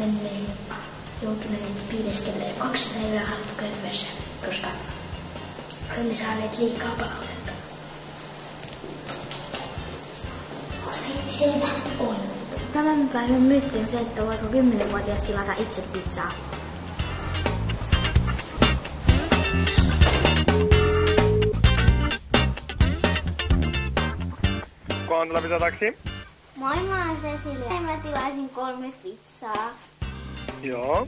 mennein joutuneet piileskelee 2 päivää halkoköyhyydessä, koska olemme saaneet liikaa palautetta. Selvä on. Tämän päivän myytti on se, että voiko 10-vuotias tilata itse pizzaa. Kontula Pizza Taksi. Moi, mä oon Cecilia. Mä tilaisin 3 pizzaa. Joo.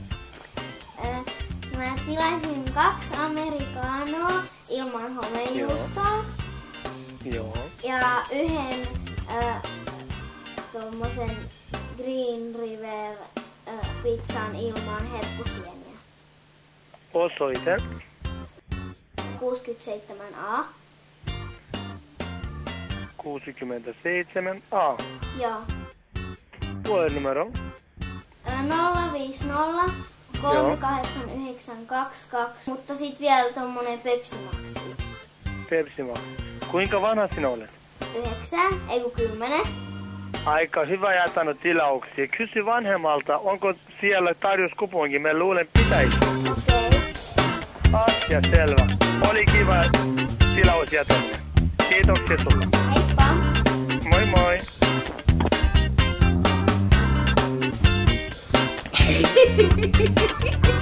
Mä tilaisin 2 americanoa ilman homejuustoa. Joo. Ja 1 tommosen Green River pizzan ilman herkkusieniä. Osoite. 67A. 67A. Joo. Puhelinnumero. 050 38922, mutta sit vielä tommonen Pepsi Max 1. Pepsi Max. Kuinka vanha sinä olet? 9, ei kun 10. Aika hyvä jätänyt tilauksia. Kysy vanhemmalta, onko siellä tarjouskuponki. Me luulen pitäisi. Okei. Asia selvä. Oli kiva tilaus jätänyt. Kiitoksia sulle. Heippa! Moi moi. Hehehehe